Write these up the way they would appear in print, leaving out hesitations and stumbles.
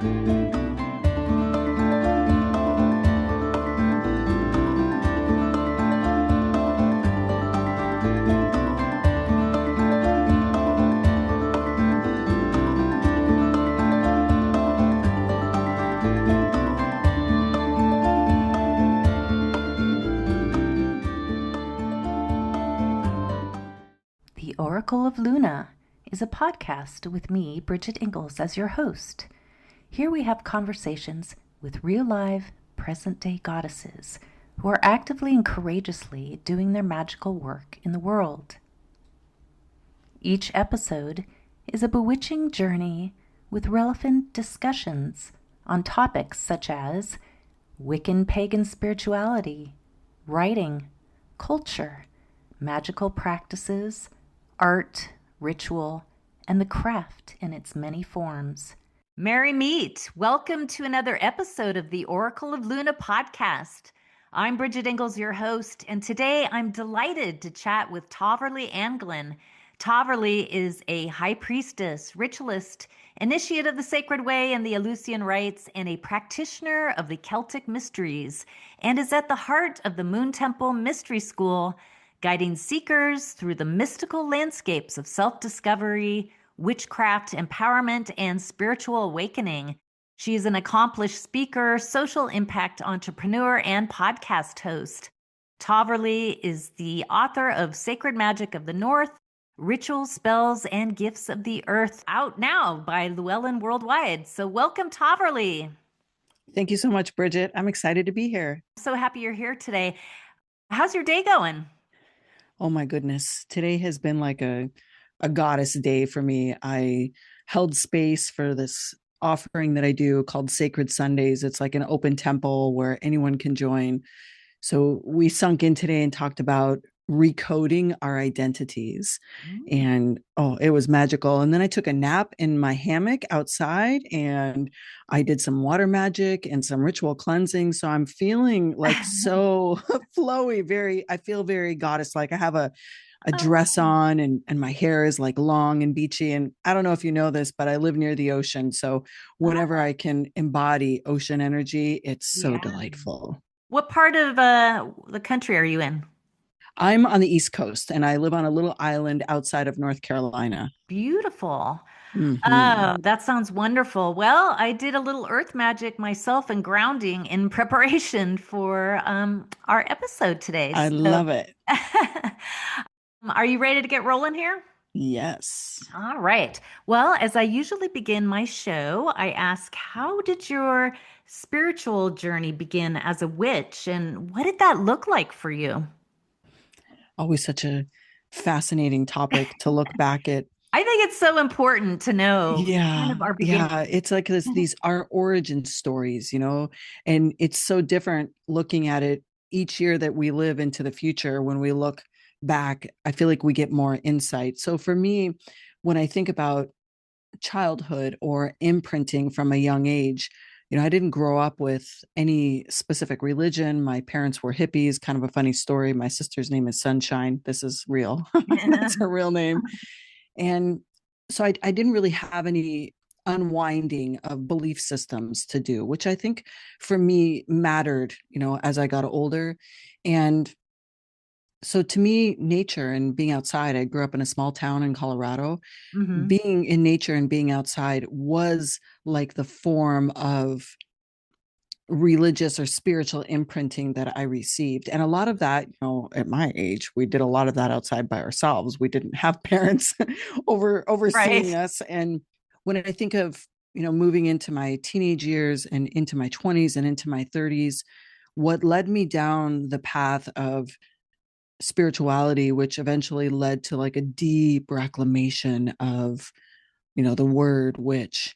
The Oracle of Luna is a podcast with me, Bridget Engels, as your host. Here we have conversations with real live, present-day goddesses who are actively and courageously doing their magical work in the world. Each episode is a bewitching journey with relevant discussions on topics such as Wiccan pagan spirituality, writing, culture, magical practices, art, ritual, and the craft in its many forms. Merry meet! Welcome to another episode of the Oracle of Luna podcast. I'm Bridget Engels, your host, and today I'm delighted to chat with Tahverlee Anglen. Tahverlee is a high priestess, ritualist, initiate of the sacred way and the Eleusinian Rites, and a practitioner of the Celtic mysteries, and is at the heart of the Moon Temple Mystery School, guiding seekers through the mystical landscapes of self-discovery, witchcraft, empowerment, and spiritual awakening. She is an accomplished speaker, social impact entrepreneur, and podcast host. Tahverlee is the author of Sacred Magic of the North, Rituals, Spells, and Gifts of the Earth, out now by Llewellyn Worldwide. So welcome, Tahverlee. Thank you so much, Bridget. I'm excited to be here. So happy you're here today. How's your day going? Oh my goodness. Today has been like a goddess day for me. I held space for this offering that I do called Sacred Sundays. It's like an open temple where anyone can join. So we sunk in today and talked about recoding our identities. And it was magical. And then I took a nap in my hammock outside and I did some water magic and some ritual cleansing. So I'm feeling like so flowy, I feel very goddess like. I have a dress on and my hair is like long and beachy. And I don't know if you know this, but I live near the ocean. So whenever I can embody ocean energy, it's so delightful. What part of the country are you in? I'm on the East Coast and I live on a little island outside of North Carolina. Beautiful. Mm-hmm. Oh, that sounds wonderful. Well, I did a little earth magic myself and grounding in preparation for our episode today. I love it. Are you ready to get rolling here? Yes. All right. Well, as I usually begin my show, I ask, how did your spiritual journey begin as a witch, and what did that look like for you? Always such a fascinating topic to look back at. I think it's so important to know. Yeah. It's like these our origin stories, and it's so different looking at it each year that we live into the future. When we look back, I feel like we get more insight. So for me, when I think about childhood or imprinting from a young age, I didn't grow up with any specific religion. My parents were hippies. Kind of a funny story. My sister's name is Sunshine. This is real. That's her real name. And so I didn't really have any unwinding of belief systems to do, which I think for me mattered, as I got older. And so to me, nature and being outside, I grew up in a small town in Colorado. Mm-hmm. Being in nature and being outside was like the form of religious or spiritual imprinting that I received. And a lot of that, at my age, we did a lot of that outside by ourselves. We didn't have parents overseeing us. And when I think of, moving into my teenage years and into my 20s and into my 30s, what led me down the path of spirituality, which eventually led to like a deep reclamation of, the word witch,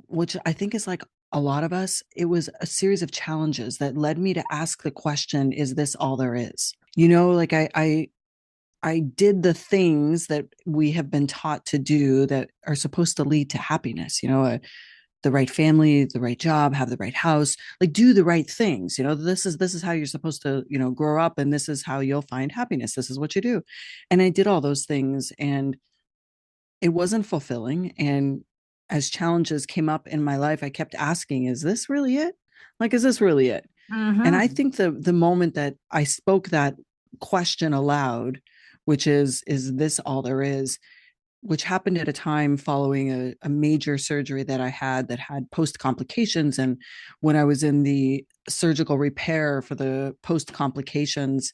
which I think is like a lot of us. It was a series of challenges that led me to ask the question, is this all there is? Like I did the things that we have been taught to do that are supposed to lead to happiness, the right family, the right job, have the right house, like do the right things. This is how you're supposed to, grow up, and this is how you'll find happiness. This is what you do. And I did all those things and it wasn't fulfilling. And as challenges came up in my life, I kept asking, is this really it? Like, is this really it? And I Mm-hmm. think the moment that I spoke that question aloud, which is this all there is, which happened at a time following a major surgery that I had that had post complications. And when I was in the surgical repair for the post complications,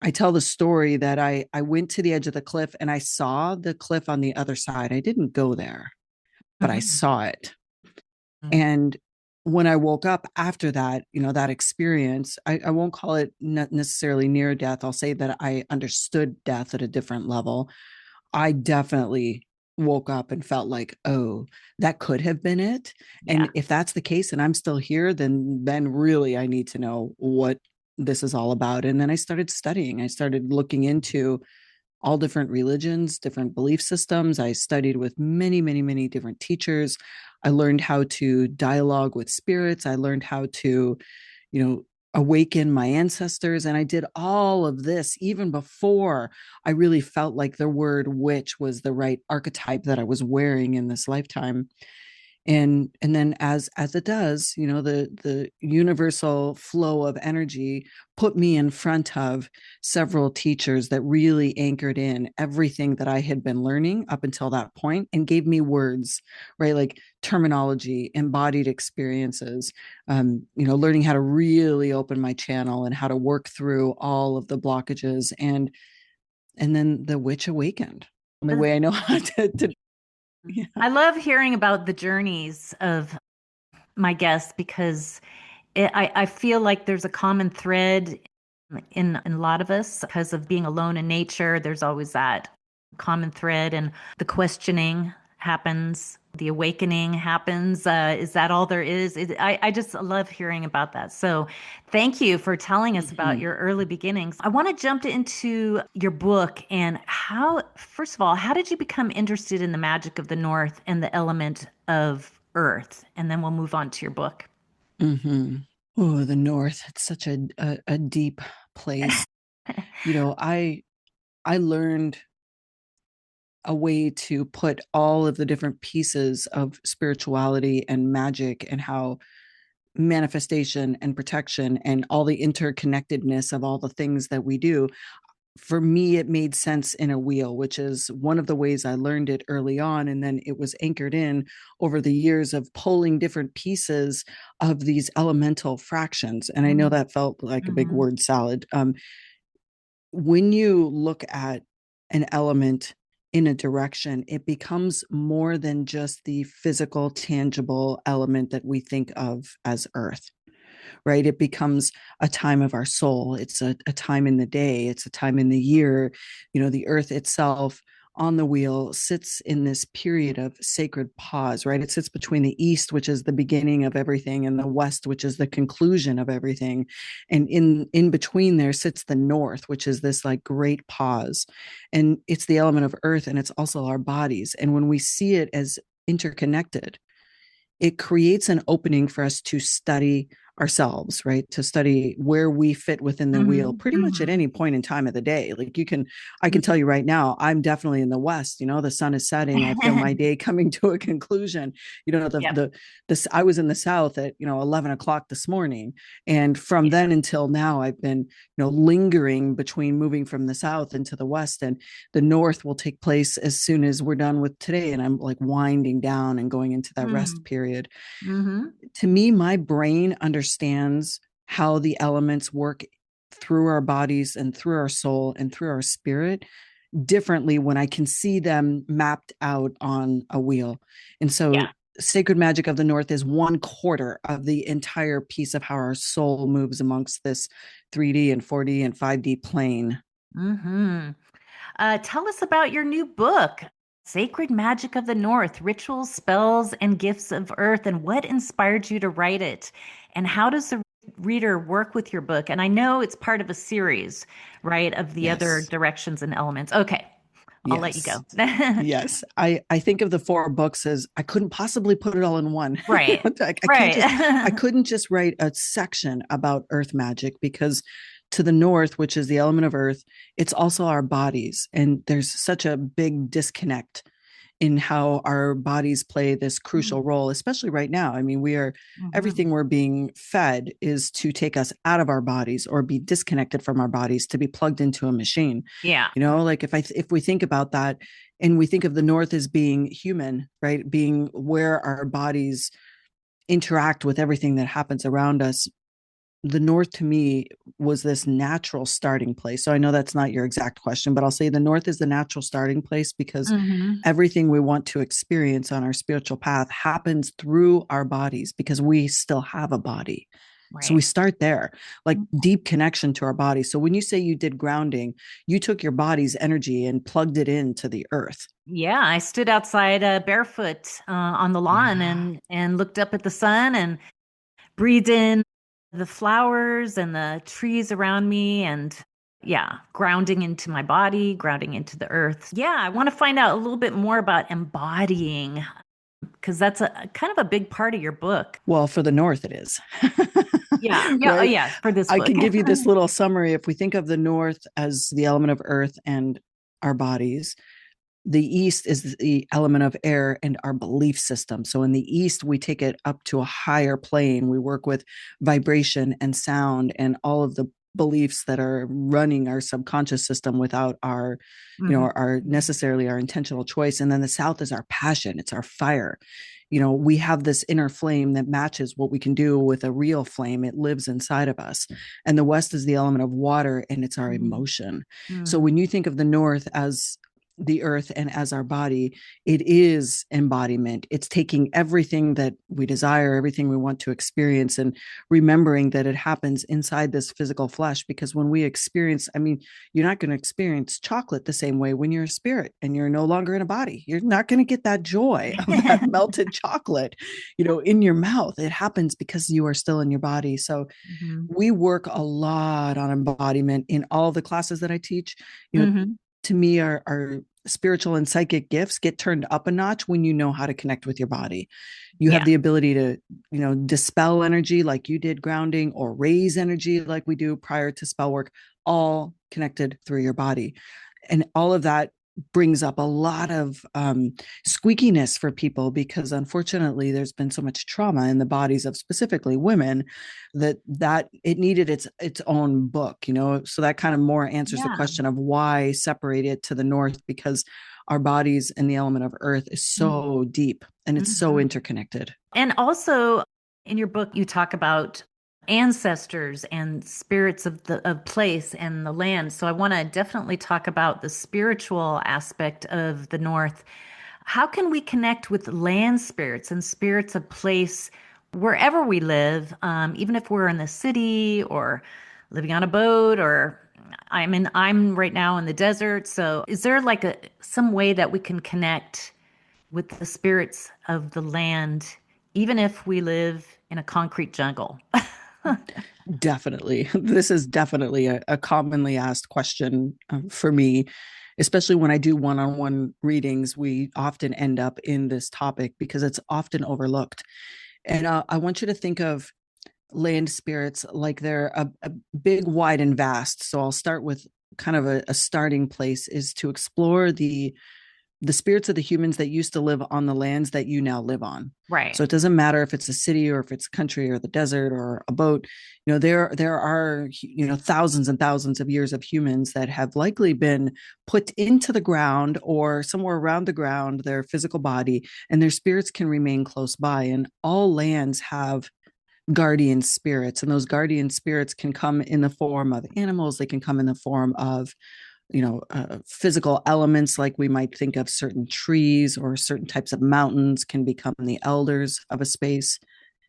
I tell the story that I went to the edge of the cliff and I saw the cliff on the other side. I didn't go there, but I Mm-hmm. saw it. And when I woke up after that, that experience, I won't call it not necessarily near death. I'll say that I understood death at a different level. I definitely woke up and felt like, oh, that could have been it. Yeah. And if that's the case and I'm still here, then really I need to know what this is all about. And then I started studying. I started looking into all different religions, different belief systems. I studied with many, many, many different teachers. I learned how to dialogue with spirits. I learned how to, awaken my ancestors. And I did all of this even before I really felt like the word witch was the right archetype that I was wearing in this lifetime. And then as it does, the universal flow of energy put me in front of several teachers that really anchored in everything that I had been learning up until that point and gave me words, right? Like terminology, embodied experiences, learning how to really open my channel and how to work through all of the blockages. And then the witch awakened. Only way I know how to yeah. I love hearing about the journeys of my guests because I feel like there's a common thread in a lot of us because of being alone in nature. There's always that common thread, and the questioning happens, the awakening happens. Is that all there is? I just love hearing about that. So, thank you for telling us about Mhm. your early beginnings. I want to jump into your book and first of all, how did you become interested in the magic of the North and the element of Earth? And then we'll move on to your book. Mm-hmm. Oh, the North. It's such a deep place. I learned a way to put all of the different pieces of spirituality and magic and how manifestation and protection and all the interconnectedness of all the things that we do. For me, it made sense in a wheel, which is one of the ways I learned it early on. And then it was anchored in over the years of pulling different pieces of these elemental fractions. And I know that felt like a big Mm-hmm. word salad. When you look at an element in a direction, it becomes more than just the physical, tangible element that we think of as earth, right? It becomes a time of our soul. It's a time in the day. It's a time in the year. The earth itself on the wheel sits in this period of sacred pause, right? It sits between the east, which is the beginning of everything, and the west, which is the conclusion of everything. And in between there sits the north, which is this like great pause. And it's the element of earth, and it's also our bodies. And when we see it as interconnected, it creates an opening for us to study ourselves, right? To study where we fit within the wheel Mm-hmm. pretty much at Mm-hmm. any point in time of the day. Like I can tell you right now, I'm definitely in the West, the sun is setting. I feel my day coming to a conclusion. Yep. I was in the South at, 11 o'clock this morning. And from then until now, I've been, lingering between moving from the South into the West, and the North will take place as soon as we're done with today. And I'm like winding down and going into that rest period. Mm-hmm. To me, my brain understands how the elements work through our bodies and through our soul and through our spirit differently when I can see them mapped out on a wheel. And so Yeah. Sacred Magic of the North is 1/4 of the entire piece of how our soul moves amongst this 3D and 4D and 5D plane. Mm-hmm. Tell us about your new book, Sacred Magic of the North, Rituals, Spells, and Gifts of Earth, and what inspired you to write it? And how does the reader work with your book? And I know it's part of a series, right, of the other Yes. directions and elements. Okay, I'll let you Yes. go. Yes. I think of the 4 books as I couldn't possibly put it all in one. Right, I can't just I right. couldn't just write a section about earth magic, because to the north, which is the element of earth, it's also our bodies. And there's such a big disconnect in how our bodies play this crucial role, especially right now. I mean, Mm-hmm. everything we're being fed is to take us out of our bodies or be disconnected from our bodies to be plugged into a machine. Yeah. Like if we think about that and we think of the North as being human, right? Being where our bodies interact with everything that happens around us, the North to me was this natural starting place. So I know that's not your exact question, but I'll say the North is the natural starting place because Mm-hmm. everything we want to experience on our spiritual path happens through our bodies because we still have a body. So we Right. start there, like deep connection to our body. So when you say you did grounding, you took your body's energy and plugged it into the earth. Yeah, I stood outside barefoot on the lawn Yeah. and looked up at the sun and breathed in the flowers and the trees around me and yeah, grounding into my body, grounding into the earth. Yeah, I want to find out a little bit more about embodying because that's a kind of a big part of your book. Well, for the North, it is. Yeah, yeah, oh Right. yeah, for this I book. can give you this little summary. If we think of the North as the element of earth and our bodies, the East is the element of air and our belief system. So in the East, we take it up to a higher plane. We work with vibration and sound and all of the beliefs that are running our subconscious system without our, Hmm. our necessarily our intentional choice. And then the South is our passion. It's our fire. We have this inner flame that matches what we can do with a real flame. It lives inside of us. And the West is the element of water and it's our emotion. So Hmm. when you think of the North as the earth and as our body, it is embodiment. It's taking everything that we desire, everything we want to experience, and remembering that it happens inside this physical flesh. Because when we experience, I mean, you're not going to experience chocolate the same way when you're a spirit and you're no longer in a body. You're not going to get that joy of that melted chocolate, in your mouth. It happens because you are still in your body. So Hmm. we work a lot on embodiment in all the classes that I teach. You know, Hmm. to me, our spiritual and psychic gifts get turned up a notch when you know how to connect with your body. You have Yeah. the ability to, dispel energy like you did grounding or raise energy like we do prior to spell work, all connected through your body. And all of that brings up a lot of squeakiness for people because unfortunately there's been so much trauma in the bodies of specifically women that it needed its own book, so that kind of more answers the Yeah. question of why separate it to the North, because our bodies and the element of earth is so deep and it's so Hmm. interconnected. And also in your book, you talk about ancestors and spirits of the of place and the land. So I want to definitely talk about the spiritual aspect of the North. How can we connect with land spirits and spirits of place wherever we live, even if we're in the city or living on a boat or I'm right now in the desert. So is there like some way that we can connect with the spirits of the land, even if we live in a concrete jungle? Definitely. This is definitely a commonly asked question for me, especially when I do one on one readings. We often end up in this topic because it's often overlooked. And I want you to think of land spirits like they're a big, wide, and vast. So I'll start with kind of a starting place is to explore the spirits of the humans that used to live on the lands that you now live on. Right. So it doesn't matter if it's a city or if it's a country or the desert or a boat. There are thousands and thousands of years of humans that have likely been put into the ground or somewhere around the ground, their physical body, and their spirits can remain close by. And all lands have guardian spirits, and those guardian spirits can come in the form of animals. They can come in the form of physical elements, like we might think of certain trees or certain types of mountains can become the elders of a space.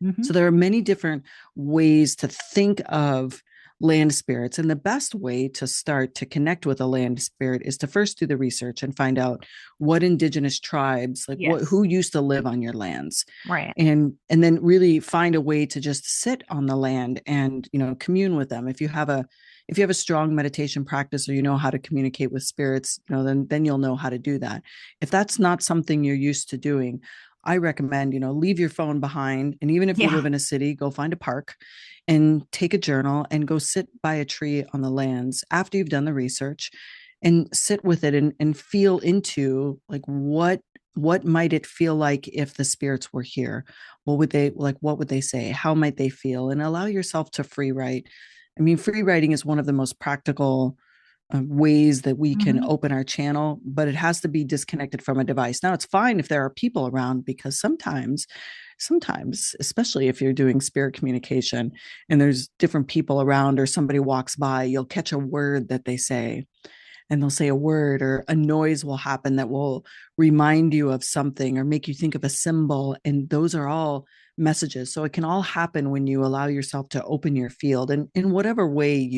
Hmm. So there are many different ways to think of land spirits. And the best way to start to connect with a land spirit is to first do the research and find out what indigenous tribes, like Yes. who used to live on your lands, Right. and then really find a way to just sit on the land and commune with them. If you have a strong meditation practice, or how to communicate with spirits, then you'll know how to do that. If that's not something you're used to doing, I recommend, leave your phone behind. And even if you Yeah. live in a city, go find a park and take a journal and go sit by a tree on the lands after you've done the research and sit with it and feel into like what what might it feel like if the spirits were here? What would they say? How might they feel? And allow yourself to free write. I mean, free writing is one of the most practical ways that we can Hmm. open our channel, but it has to be disconnected from a device. Now, it's fine if there are people around, because sometimes, especially if you're doing spirit communication and there's different people around or somebody walks by, you'll catch a word that they say, and they'll say a word or a noise will happen that will remind you of something or make you think of a symbol. And those are all messages. So it can all happen when you allow yourself to open your field. And in whatever way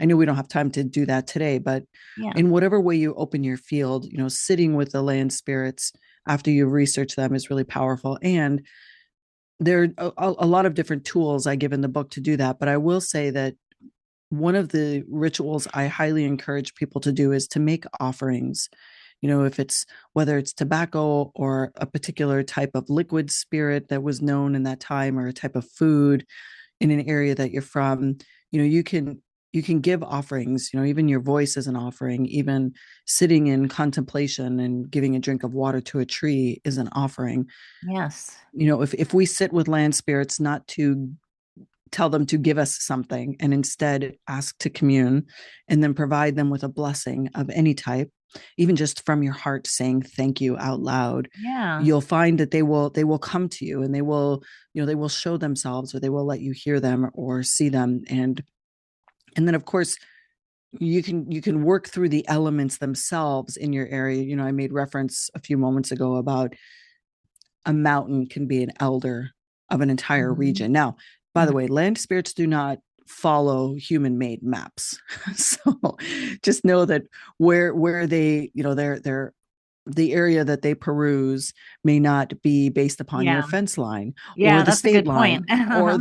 I know we don't have time to do that today, but Yeah. in whatever way you open your field, sitting with the land spirits after you research them is really powerful. And there are a lot of different tools I give in the book to do that. But I will say that one of the rituals I highly encourage people to do is to make offerings. If it's whether it's tobacco or a particular type of liquid spirit that was known in that time, or a type of food in an area that you're from, you can give offerings. Even your voice is an offering. Even sitting in contemplation and giving a drink of water to a tree is an offering. Yes. If we sit with land spirits, not to tell them to give us something, and instead ask to commune, and then provide them with a blessing of any type, even just from your heart, saying thank you out loud, Yeah. you'll find that they will come to you, and they will show themselves, or they will let you hear them or see them. And then, of course, you can work through the elements themselves in your area. I made reference a few moments ago about a mountain can be an elder of an entire Hmm. region. Now, by the Hmm. way, land spirits do not follow human made maps. So just know that where they, they're the area that they peruse may not be based upon your Yeah. fence line or Yeah, the that's a state good line, point. or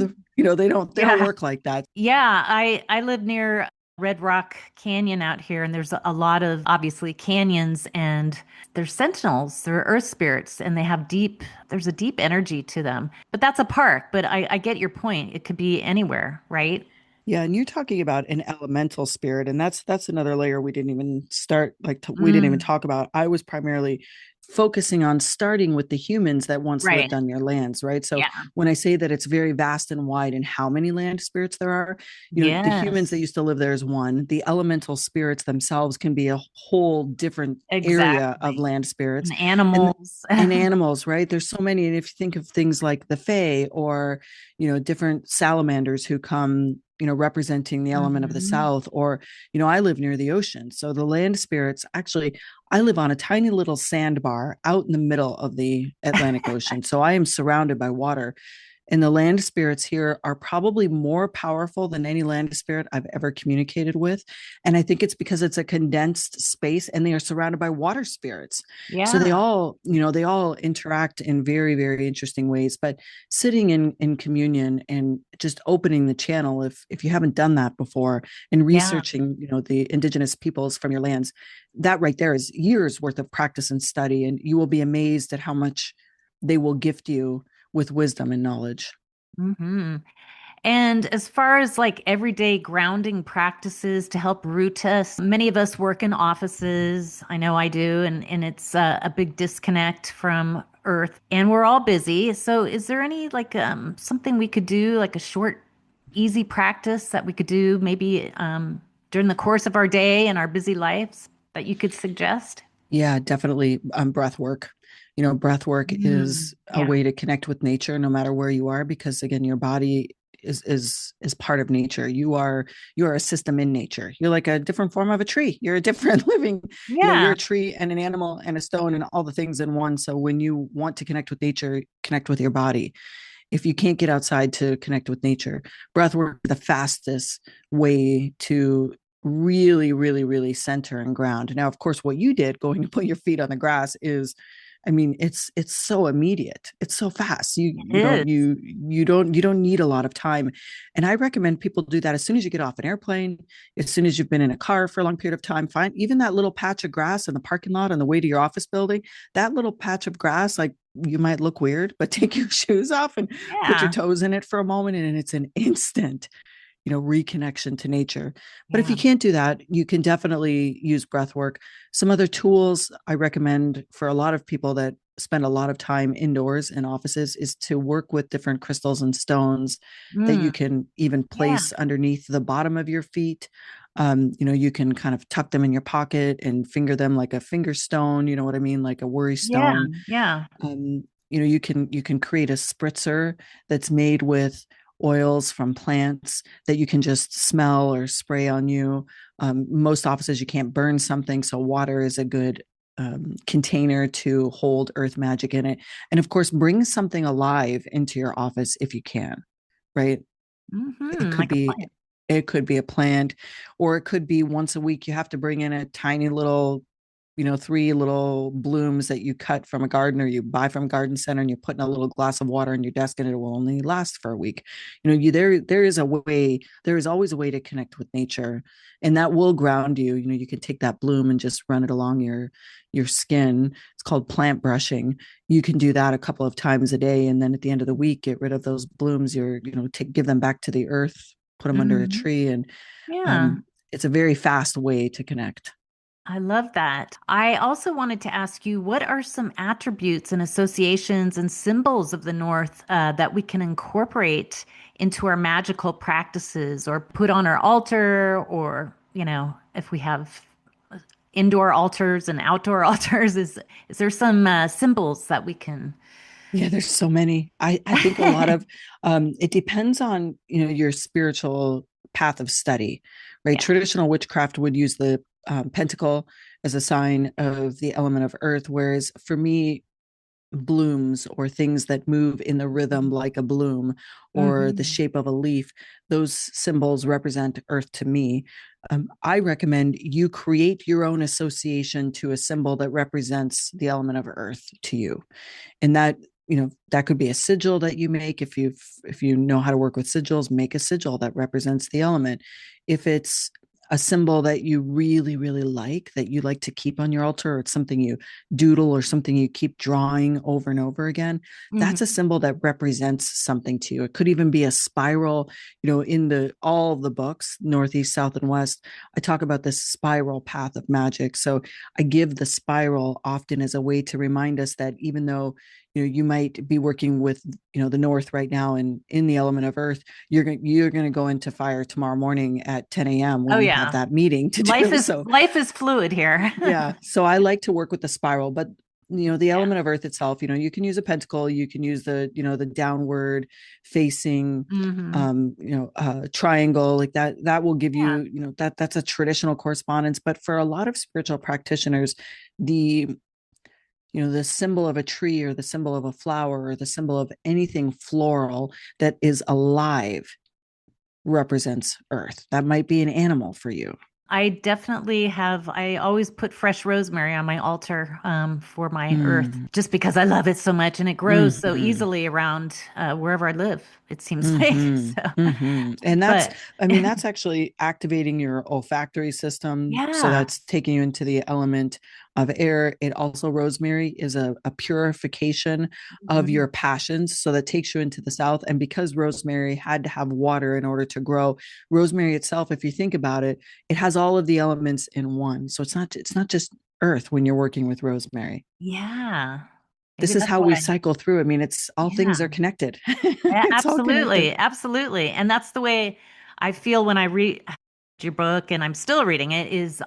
they don't Yeah. work like that. Yeah, I live near Red Rock Canyon out here, and there's a lot of obviously canyons, and they're sentinels, they're earth spirits, and there's a deep energy to them. But that's a park, but I get your point. It could be anywhere, right? Yeah, and you're talking about an elemental spirit, and that's another layer we didn't even start, we didn't even Mm, talk about. I was primarily focusing on starting with the humans that once right. lived on your lands, right? So Yeah. when I say that it's very vast and wide and how many land spirits there are, the humans that Yes, used to live there is one. The elemental spirits themselves can be a whole different area of exactly. land spirits. And And animals. and animals, right? There's so many. And if you think of things like the Fae, or different salamanders who come, representing the element of the Hmm. south, or I live near the ocean, so the land spirits actually, I live on a tiny little sandbar out in the middle of the Atlantic Ocean, so I am surrounded by water. And the land spirits here are probably more powerful than any land spirit I've ever communicated with. And I think it's because it's a condensed space and they are surrounded by water spirits. So they Yeah. all, they all interact in very, very interesting ways. But sitting in communion and just opening the channel, if you haven't done that before, and Yeah. researching, the indigenous peoples from your lands, that right there is years worth of practice and study. And you will be amazed at how much they will gift you with wisdom and knowledge. Hmm. And as far as like everyday grounding practices to help root us, many of us work in offices. I know I do, and it's a big disconnect from Earth, and we're all busy. So, is there any like something we could do, like a short, easy practice that we could do maybe during the course of our day and our busy lives that you could suggest? Yeah, definitely. Breath work. Breath work Mm, is a yeah. way to connect with nature, no matter where you are, because again, your body is part of nature. You are a system in nature. You're like a different form of a tree. You're a different living, you're Yeah. a tree and an animal and a stone and all the things in one. So when you want to connect with nature, connect with your body. If you can't get outside to connect with nature, breath work is the fastest way to really, really, really center and ground. Now, of course, what you did, going to put your feet on the grass, is, I mean, it's so immediate. It's so fast. You It you don't is. you you don't need a lot of time. And I recommend people do that as soon as you get off an airplane, as soon as you've been in a car for a long period of time. Find even that little patch of grass in the parking lot on the way to your office building. That little patch of grass, like, you might look weird, but take your shoes off and put your Yeah. toes in it for a moment, and it's an instant. reconnection to nature. But if Yeah. you can't do that, you can definitely use breath work. Some other tools I recommend for a lot of people that spend a lot of time indoors in offices is to work with different crystals and stones that Mm, you can even yeah. place underneath the bottom of your feet. You can kind of tuck them in your pocket and finger them like a finger stone, you know what I mean, like a worry Yeah. stone. Yeah. You can create a spritzer that's made with oils from plants that you can just smell or spray on you. Most offices you can't burn something, so water is a good container to hold earth magic in it. And of course, bring something alive into your office if you can, right? It could Like a be plant. it could be a plant, or it could be once a week you have to bring in a tiny little, three little blooms that you cut from a garden or you buy from a garden center, and you put in a little glass of water on your desk and it will only last for a week. There is a way, there is always a way to connect with nature, and that will ground you. You can take that bloom and just run it along your skin. It's called plant brushing. You can do that a couple of times a day, and then at the end of the week get rid of those blooms. Give them back to the earth, put them under a Hmm. tree, and Yeah. um, it's a very fast way to connect. I love that. I also wanted to ask you, what are some attributes and associations and symbols of the North that we can incorporate into our magical practices or put on our altar, or, if we have indoor altars and outdoor altars, is there some symbols that we can? Yeah, there's so many. I think a lot of it depends on your spiritual path of study, right? Yeah. Traditional witchcraft would use the pentacle as a sign of the element of earth, whereas for me, blooms or things that move in the rhythm like a bloom or the Hmm. shape of a leaf, those symbols represent earth to me. I recommend you create your own association to a symbol that represents the element of earth to you, and that could be a sigil that you make. If you know how to work with sigils, make a sigil that represents the element. If it's a symbol that you really really like, that you like to keep on your altar, or it's something you doodle or something you keep drawing over and over again, that's a Hmm. symbol that represents something to you. It could even be a spiral. In the all of the books, northeast, south, and west, I talk about this spiral path of magic. So I give the spiral often as a way to remind us that even though you might be working with the north right now and in the element of earth, you're going to go into fire tomorrow morning at 10 a.m. Oh when you have yeah. that meeting to Life do. is So life is fluid here. yeah, so I like to work with the spiral, but the Yeah. element of earth itself, you can use a pentacle, you can use the downward facing Hmm. triangle, like that will give Yeah. that's a traditional correspondence. But for a lot of spiritual practitioners, the the symbol of a tree or the symbol of a flower or the symbol of anything floral that is alive represents earth. That might be an animal for you. I definitely have. I always put fresh rosemary on my altar for my earth Mm. just because I love it so much and it grows so Mm-hmm. easily around wherever I live, it seems like. Mm-hmm. So, Mm-hmm. And that's, but I mean, that's actually activating your olfactory system. So yeah. that's taking you into the element of air. It also, rosemary is a purification of Mhm. your passions. So that takes you into the south. And because rosemary had to have water in order to grow, rosemary itself, if you think about it, it has all of the elements in one. So it's not just earth when you're working with rosemary. Yeah. Maybe This is that's how we why. cycle through. I mean, it's all things Yeah. are connected. It's all connected. Absolutely. Absolutely. And that's the way I feel when I read your book, and I'm still reading it, is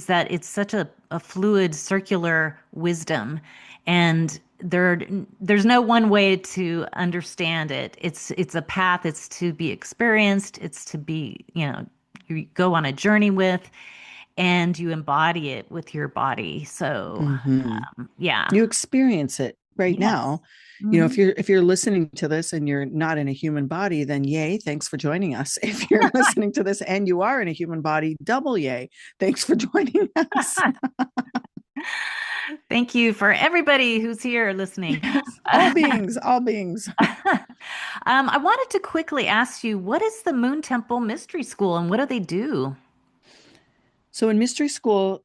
that it's such a fluid circular wisdom, and there's no one way to understand it. It's a path. It's to be experienced. It's to be, you go on a journey with, and you embody it with your body. So Mm-hmm. yeah. You experience it right Yes. now. Hmm. If you're listening to this and you're not in a human body, then yay, thanks for joining us. If you're listening to this and you are in a human body, double yay, thanks for joining us. Thank you for everybody who's here listening. Yes, all beings, all beings. I wanted to quickly ask you, what is the Moon Temple Mystery School and what do they do? So in mystery school,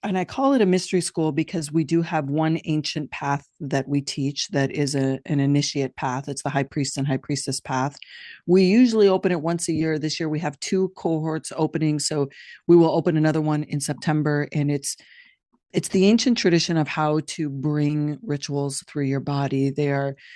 And I call it a mystery school because we do have one ancient path that we teach that is an initiate path. It's the high priest and high priestess path. We usually open it once a year. This year we have two cohorts opening. So we will open another one in September. And it's the ancient tradition of how to bring rituals through your body.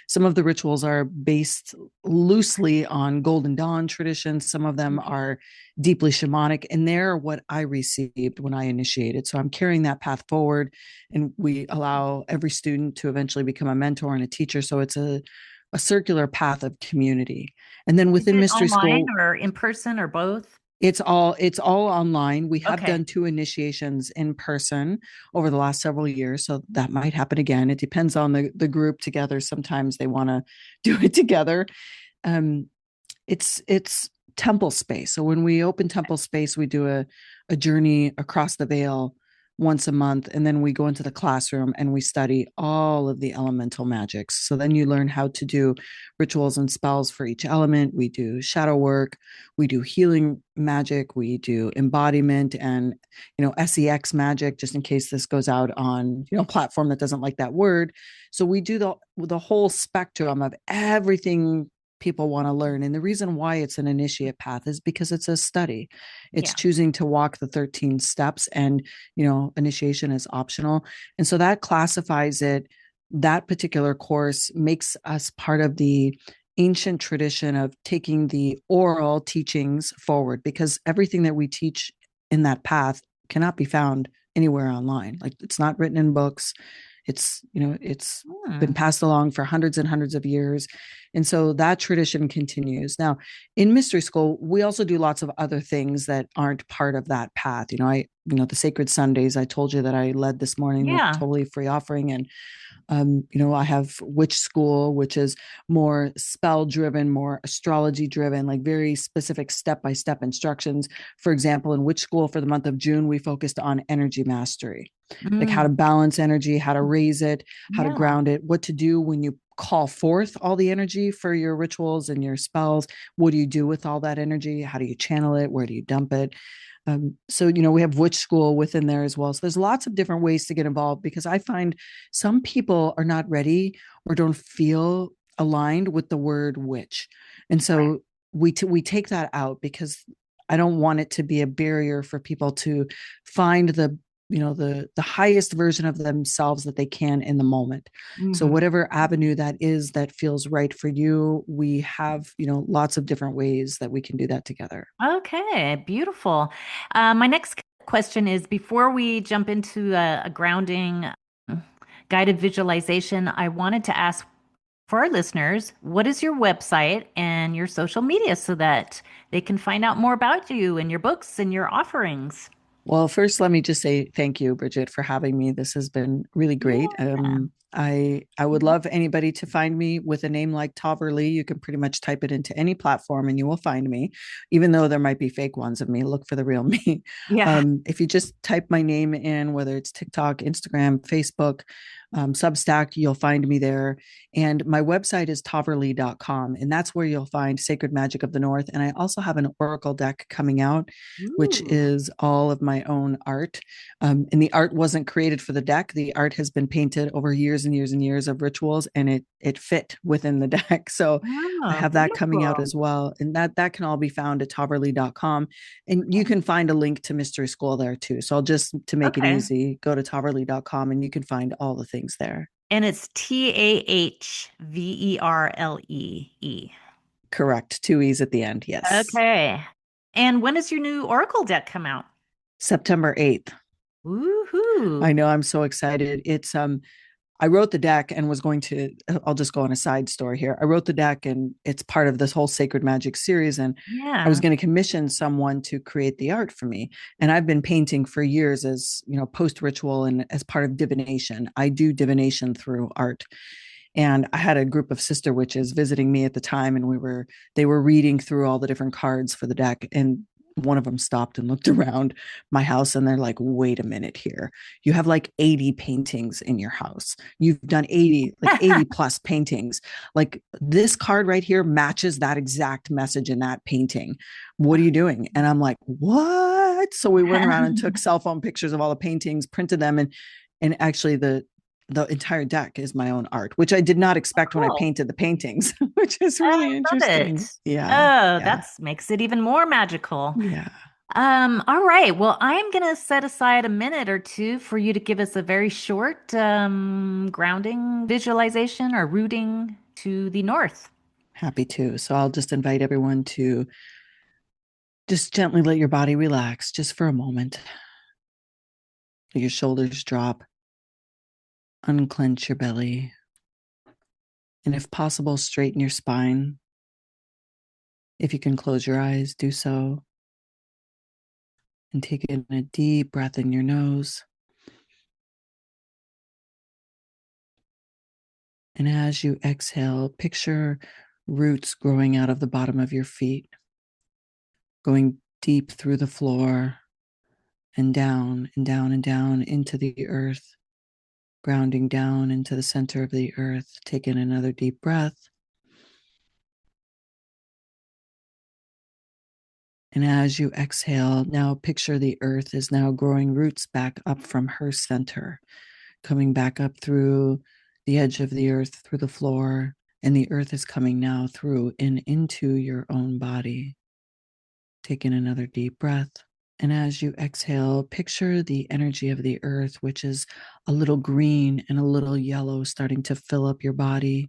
Some of the rituals are based loosely on Golden Dawn traditions. Some of them are deeply shamanic, and they're what I received when I initiated. So I'm carrying that path forward, and we allow every student to eventually become a mentor and a teacher. So it's a circular path of community. And then Is within it mystery online school, or in person or both? it's all online. We have Okay. done two initiations in person over the last several years, so that might happen again. It depends on the group together. Sometimes they want to do it together. Um, it's temple space. So when we open temple space, we do a journey across the veil once a month, and then we go into the classroom and we study all of the elemental magics. So then you learn how to do rituals and spells for each element. We do shadow work, we do healing magic, we do embodiment and sex magic, just in case this goes out on platform that doesn't like that word. So we do the whole spectrum of everything people want to learn. And the reason why it's an initiate path is because it's a study. It's Yeah. choosing to walk the 13 steps, and initiation is optional. And so that classifies it. That particular course makes us part of the ancient tradition of taking the oral teachings forward, because everything that we teach in that path cannot be found anywhere online. Like, it's not written in books. It's been passed along for hundreds and hundreds of years. And so that tradition continues. Now, in mystery school, we also do lots of other things that aren't part of that path. The Sacred Sundays, I told you that I led this morning with Yeah. totally free offering. And I have witch school, which is more spell driven, more astrology driven, like very specific step-by-step instructions. For example, in witch school for the month of June, we focused on energy mastery, like how to Mm. balance energy, how to raise it, how to Yeah. ground it, what to do when you call forth all the energy for your rituals and your spells. What do you do with all that energy? How do you channel it? Where do you dump it? So we have witch school within there as well. So there's lots of different ways to get involved, because I find some people are not ready or don't feel aligned with the word witch. And Right. so we take that out, because I don't want it to be a barrier for people to find the highest version of themselves that they can in the moment. So Hmm. whatever avenue that is that feels right for you, we have lots of different ways that we can do that together. Okay, beautiful. My next question is, before we jump into a grounding guided visualization, I wanted to ask for our listeners, what is your website and your social media so that they can find out more about you and your books and your offerings? Well, first, let me just say thank you, Bridget, for having me. This has been really great. Yeah. I would love anybody to find me with a name like Tahverlee. You can pretty much type it into any platform and you will find me, even though there might be fake ones of me. Look for the real me. Yeah. If you just type my name in, whether it's TikTok, Instagram, Facebook, Substack, you'll find me there. And my website is tahverlee.com. And that's where you'll find Sacred Magic of the North. And I also have an oracle deck coming out, which Ooh. is all of my own art. And the art wasn't created for the deck. The art has been painted over years and years and years of rituals, and it fit within the deck. So I Oh, have that coming out beautiful. as well. And that can all be found at tahverlee.com. And you can find a link to Mystery School there too. So I'll just, to make it Okay. easy, go to tahverlee.com and you can find all the things there. And it's Tahverlee. Correct. Two E's at the end. Yes. Okay. And when does your new Oracle deck come out? September 8th. Woohoo. I know, I'm so excited. I wrote the deck and was going to, I'll just go on a side story here. I wrote the deck and it's part of this whole Sacred Magic series. And I was Yeah. going to commission someone to create the art for me. And I've been painting for years as, post ritual and as part of divination. I do divination through art. And I had a group of sister witches visiting me at the time, and they were reading through all the different cards for the deck. And one of them stopped and looked around my house and they're like, wait a minute here. You have like 80 paintings in your house. You've done 80 plus paintings. Like, this card right here matches that exact message in that painting. What are you doing? And I'm like, what? what? So we went around and took cell phone pictures of all the paintings, printed them, and actually the entire deck is my own art, which I did not expect when I Cool. painted the paintings, which is I really love interesting. it. Yeah. Oh, Yeah. that's makes it even more magical. Yeah. All right. Well, I'm gonna set aside a minute or two for you to give us a very short grounding visualization or rooting to the north. Happy to. So I'll just invite everyone to just gently let your body relax just for a moment. Let your shoulders drop, unclench your belly, and if possible, straighten your spine. If you can close your eyes, do so. And take in a deep breath in your nose. And as you exhale, picture roots growing out of the bottom of your feet, going deep through the floor and down and down and down into the earth, grounding down into the center of the earth. Take in another deep breath. And as you exhale, now picture the earth is now growing roots back up from her center, coming back up through the edge of the earth, through the floor, and the earth is coming now through and into your own body. Take in another deep breath. And as you exhale, picture the energy of the earth, which is a little green and a little yellow, starting to fill up your body.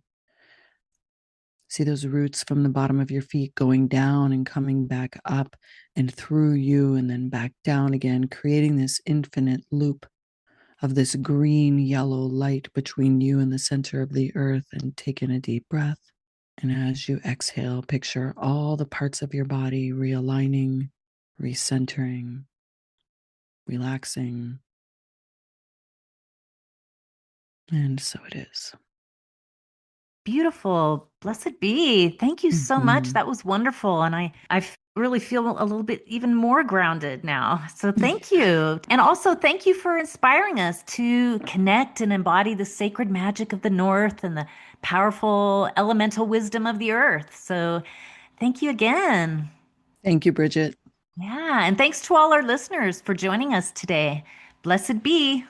See those roots from the bottom of your feet going down and coming back up and through you and then back down again, creating this infinite loop of this green yellow light between you and the center of the earth. And take in a deep breath. And as you exhale, picture all the parts of your body realigning, recentering, relaxing. And so it is. Beautiful. Blessed be. Thank you so much. Mhm. That was wonderful. And really feel a little bit even more grounded now. So thank you. And also thank you for inspiring us to connect and embody the sacred magic of the North and the powerful elemental wisdom of the earth. So thank you again. Thank you, Bridget. Yeah. And thanks to all our listeners for joining us today. Blessed be.